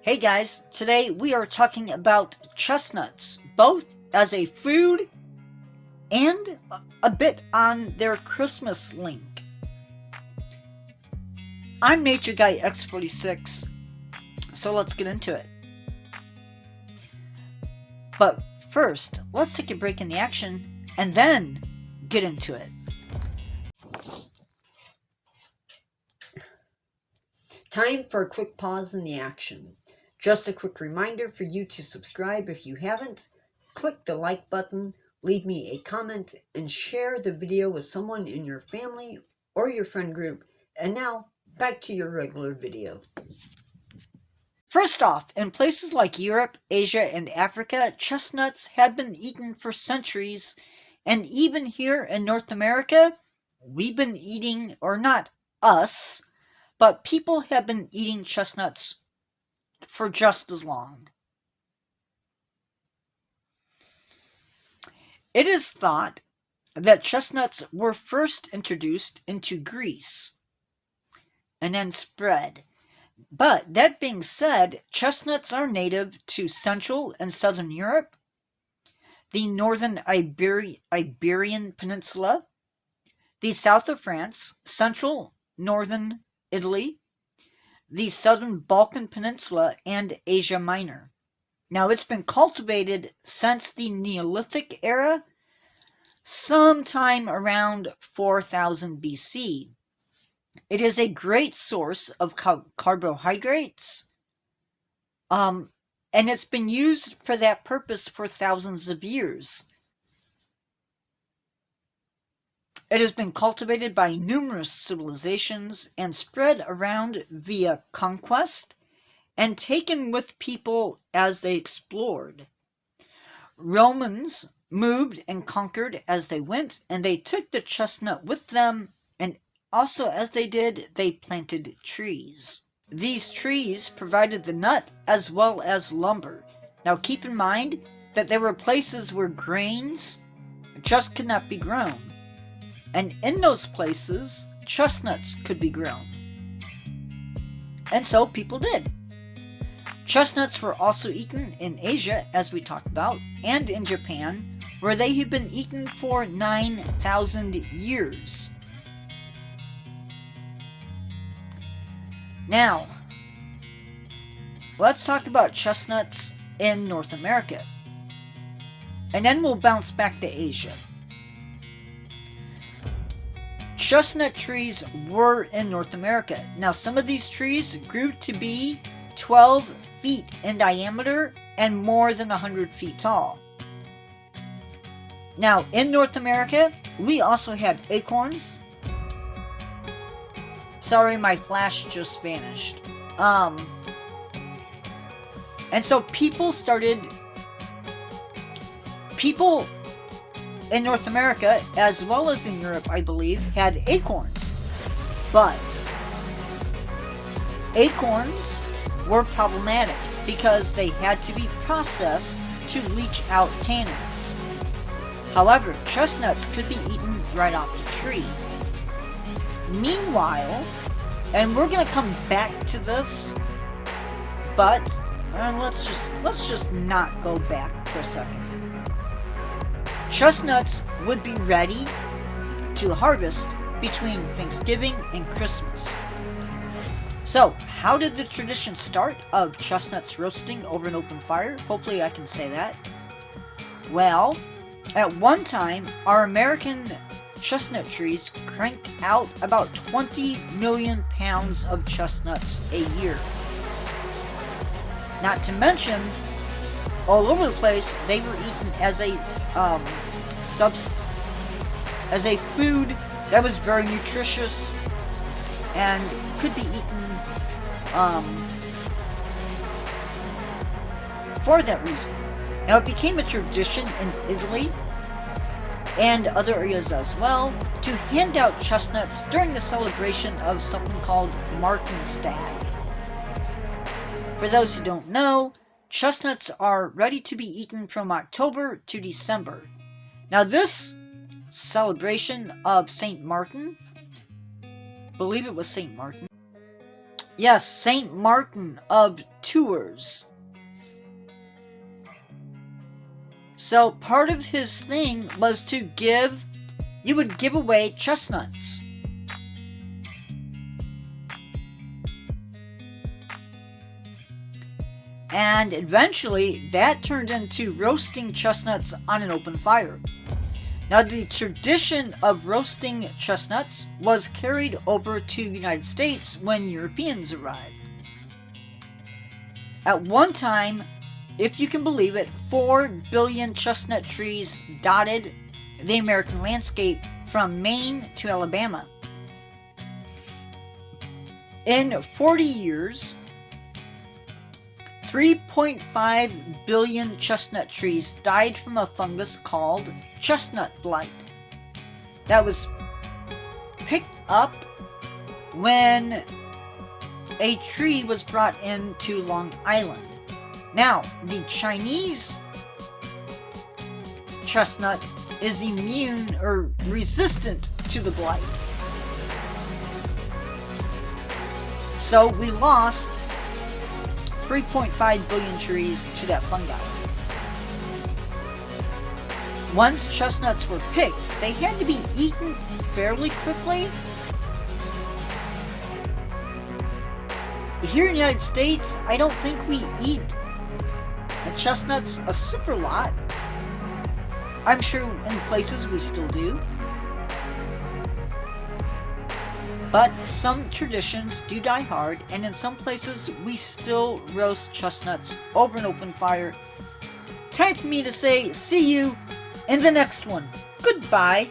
Hey guys, today we are talking about chestnuts, both as a food and a bit on their Christmas link. I'm Nature Guy X46, so let's get into it. But first, let's take a break in the action and then get into it. Time for a quick pause in the action. Just a quick reminder for you to subscribe if you haven't. Click the like button, leave me a comment, and share the video with someone in your family or your friend group. And now, back to your regular video. First off, in places like Europe, Asia, and Africa, chestnuts have been eaten for centuries, and even here in North America, we've been eating, or not us, but people have been eating chestnuts for just as long. It is thought that chestnuts were first introduced into Greece and then spread. But that being said, chestnuts are native to Central and Southern Europe, the Northern Iberian Peninsula, the south of France, Central, Northern Italy, the Southern Balkan Peninsula, and Asia Minor. Now, it's been cultivated since the Neolithic era, sometime around 4000 BC. It is a great source of carbohydrates, and it's been used for that purpose for thousands of years. It has been cultivated by numerous civilizations and spread around via conquest and taken with people as they explored. Romans moved and conquered as they went, and they took the chestnut with them, and also as they did, they planted trees. These trees provided the nut as well as lumber. Now keep in mind that there were places where grains just could not be grown. And in those places, chestnuts could be grown. And so people did. Chestnuts were also eaten in Asia, as we talked about, and in Japan, where they have been eaten for 9,000 years. Now, let's talk about chestnuts in North America. And then we'll bounce back to Asia. Chestnut trees were in North America. Now, some of these trees grew to be 12 feet in diameter and more than 100 feet tall. Now, in North America, we also had acorns. Sorry, my flash just vanished. And so people in North America, as well as in Europe, I believe, had acorns. But acorns were problematic because they had to be processed to leach out tannins. However, chestnuts could be eaten right off the tree. Meanwhile, and we're going to come back to this, but let's just not go back for a second. Chestnuts would be ready to harvest between Thanksgiving and Christmas. So, how did the tradition start of chestnuts roasting over an open fire? Hopefully I can say that. Well, at one time, our American chestnut trees cranked out about 20 million pounds of chestnuts a year. Not to mention, all over the place, they were eaten as a food that was very nutritious and could be eaten for that reason. Now, it became a tradition in Italy and other areas as well to hand out chestnuts during the celebration of something called Martinstag. For those who don't know, chestnuts are ready to be eaten from October to December. Now, this celebration of St. Martin, believe it was St. Martin, Yes, Saint Martin of Tours. So part of his thing was to you would give away chestnuts. And eventually that turned into roasting chestnuts on an open fire. Now, the tradition of roasting chestnuts was carried over to the United States when Europeans arrived. At one time, if you can believe it, 4 billion chestnut trees dotted the American landscape from Maine to Alabama. In 40 years, 3.5 billion chestnut trees died from a fungus called chestnut blight that was picked up when a tree was brought into Long Island. Now, the Chinese chestnut is immune or resistant to the blight. So we lost 3.5 billion trees to that fungi. Once chestnuts were picked, they had to be eaten fairly quickly. Here in the United States, I don't think we eat chestnuts a super lot. I'm sure in places we still do. But some traditions do die hard, and in some places we still roast chestnuts over an open fire. Time for me to say see you in the next one. Goodbye.